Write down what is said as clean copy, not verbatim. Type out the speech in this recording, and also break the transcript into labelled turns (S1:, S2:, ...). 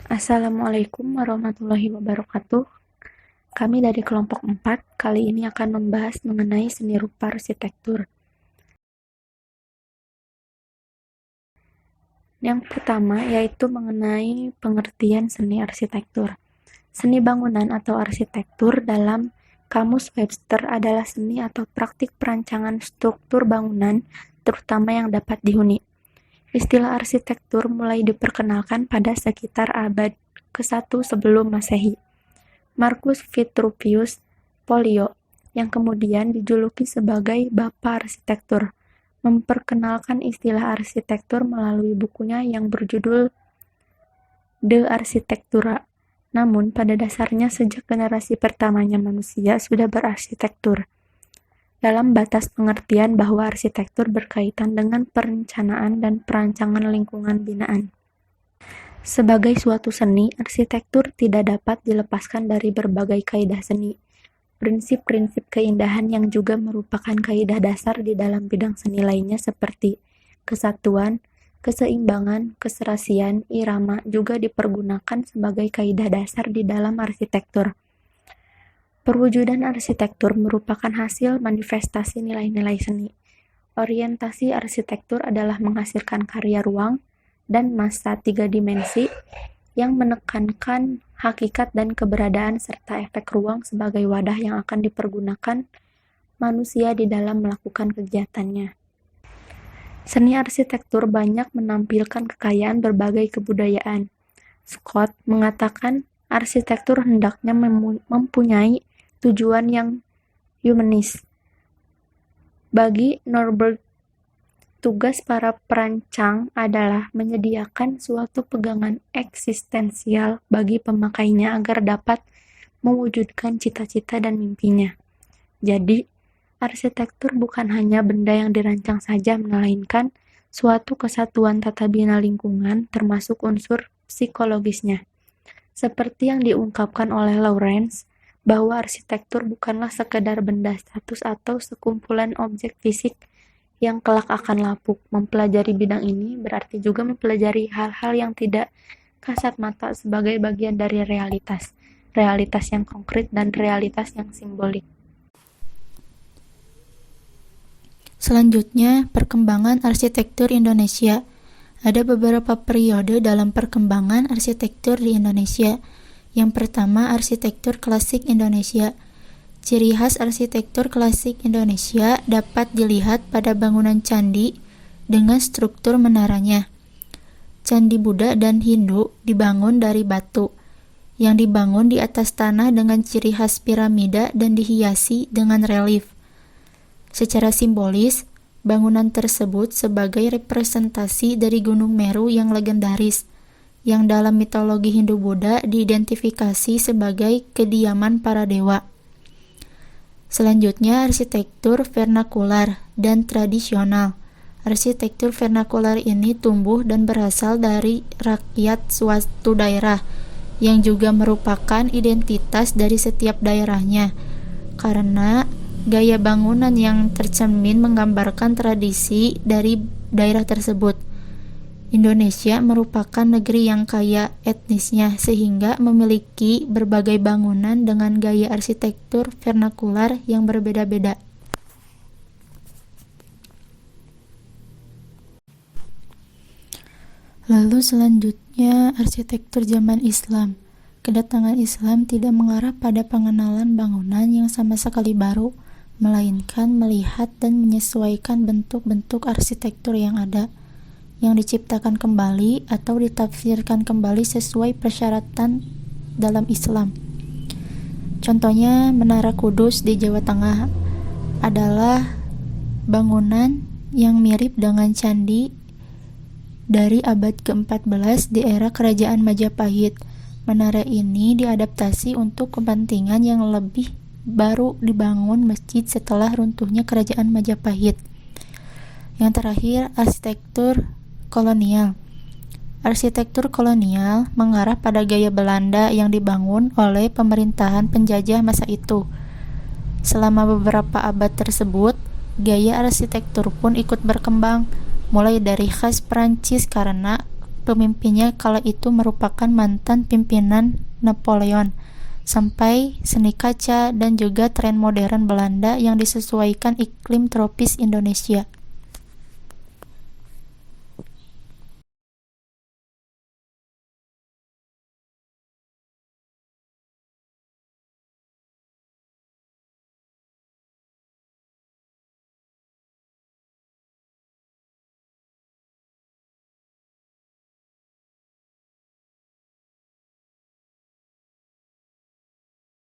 S1: Assalamualaikum warahmatullahi wabarakatuh. Kami dari kelompok 4 kali ini akan membahas mengenai seni rupa arsitektur. Yang pertama yaitu mengenai pengertian seni arsitektur. Seni bangunan atau arsitektur dalam Kamus Webster adalah seni atau praktik perancangan struktur bangunan, terutama yang dapat dihuni. Istilah arsitektur mulai diperkenalkan pada sekitar abad ke-1 sebelum Masehi. Marcus Vitruvius Polio, yang kemudian dijuluki sebagai Bapa Arsitektur, memperkenalkan istilah arsitektur melalui bukunya yang berjudul De Architectura. Namun, pada dasarnya sejak generasi pertamanya manusia sudah berarsitektur, dalam batas pengertian bahwa arsitektur berkaitan dengan perencanaan dan perancangan lingkungan binaan. Sebagai suatu seni, arsitektur tidak dapat dilepaskan dari berbagai kaidah seni, prinsip-prinsip keindahan yang juga merupakan kaidah dasar di dalam bidang seni lainnya seperti kesatuan, keseimbangan, keserasian, irama juga dipergunakan sebagai kaidah dasar di dalam arsitektur. Perwujudan arsitektur merupakan hasil manifestasi nilai-nilai seni. Orientasi arsitektur adalah menghasilkan karya ruang dan massa 3 dimensi yang menekankan hakikat dan keberadaan serta efek ruang sebagai wadah yang akan dipergunakan manusia di dalam melakukan kegiatannya. Seni arsitektur banyak menampilkan kekayaan berbagai kebudayaan. Scott mengatakan arsitektur hendaknya mempunyai tujuan yang humanis. Bagi Norberg, tugas para perancang adalah menyediakan suatu pegangan eksistensial bagi pemakainya agar dapat mewujudkan cita-cita dan mimpinya. Jadi, arsitektur bukan hanya benda yang dirancang saja, melainkan suatu kesatuan tata bina lingkungan termasuk unsur psikologisnya. Seperti yang diungkapkan oleh Lawrence, bahwa arsitektur bukanlah sekedar benda status atau sekumpulan objek fisik yang kelak akan lapuk. Mempelajari bidang ini berarti juga mempelajari hal-hal yang tidak kasat mata sebagai bagian dari realitas yang konkret dan realitas yang simbolik.
S2: Selanjutnya, perkembangan arsitektur Indonesia. Ada beberapa periode dalam perkembangan arsitektur di Indonesia. Yang pertama, arsitektur klasik Indonesia. Ciri khas arsitektur klasik Indonesia dapat dilihat pada bangunan candi dengan struktur menaranya. Candi Buddha dan Hindu dibangun dari batu, yang dibangun di atas tanah dengan ciri khas piramida dan dihiasi dengan relief. Secara simbolis, bangunan tersebut sebagai representasi dari Gunung Meru yang legendaris, yang dalam mitologi Hindu-Buddha diidentifikasi sebagai kediaman para dewa. Selanjutnya, arsitektur vernakular dan tradisional. Arsitektur vernakular ini tumbuh dan berasal dari rakyat suatu daerah, yang juga merupakan identitas dari setiap daerahnya, karena gaya bangunan yang tercermin menggambarkan tradisi dari daerah tersebut. Indonesia merupakan negeri yang kaya etnisnya sehingga memiliki berbagai bangunan dengan gaya arsitektur vernakular yang berbeda-beda. Lalu selanjutnya arsitektur zaman Islam. Kedatangan Islam tidak mengarah pada pengenalan bangunan yang sama sekali baru, melainkan melihat dan menyesuaikan bentuk-bentuk arsitektur yang ada, yang diciptakan kembali atau ditafsirkan kembali sesuai persyaratan dalam Islam. Contohnya, Menara Kudus di Jawa Tengah adalah bangunan yang mirip dengan candi dari abad ke-14 di era Kerajaan Majapahit. Menara ini diadaptasi untuk kepentingan yang lebih baru dibangun masjid setelah runtuhnya Kerajaan Majapahit. Yang terakhir, arsitektur kolonial. Arsitektur kolonial mengarah pada gaya Belanda yang dibangun oleh pemerintahan penjajah masa itu. Selama beberapa abad tersebut, gaya arsitektur pun ikut berkembang, mulai dari khas Perancis karena Pemimpinnya kala itu merupakan mantan pimpinan Napoleon, sampai seni kaca dan juga tren modern Belanda yang disesuaikan iklim tropis Indonesia.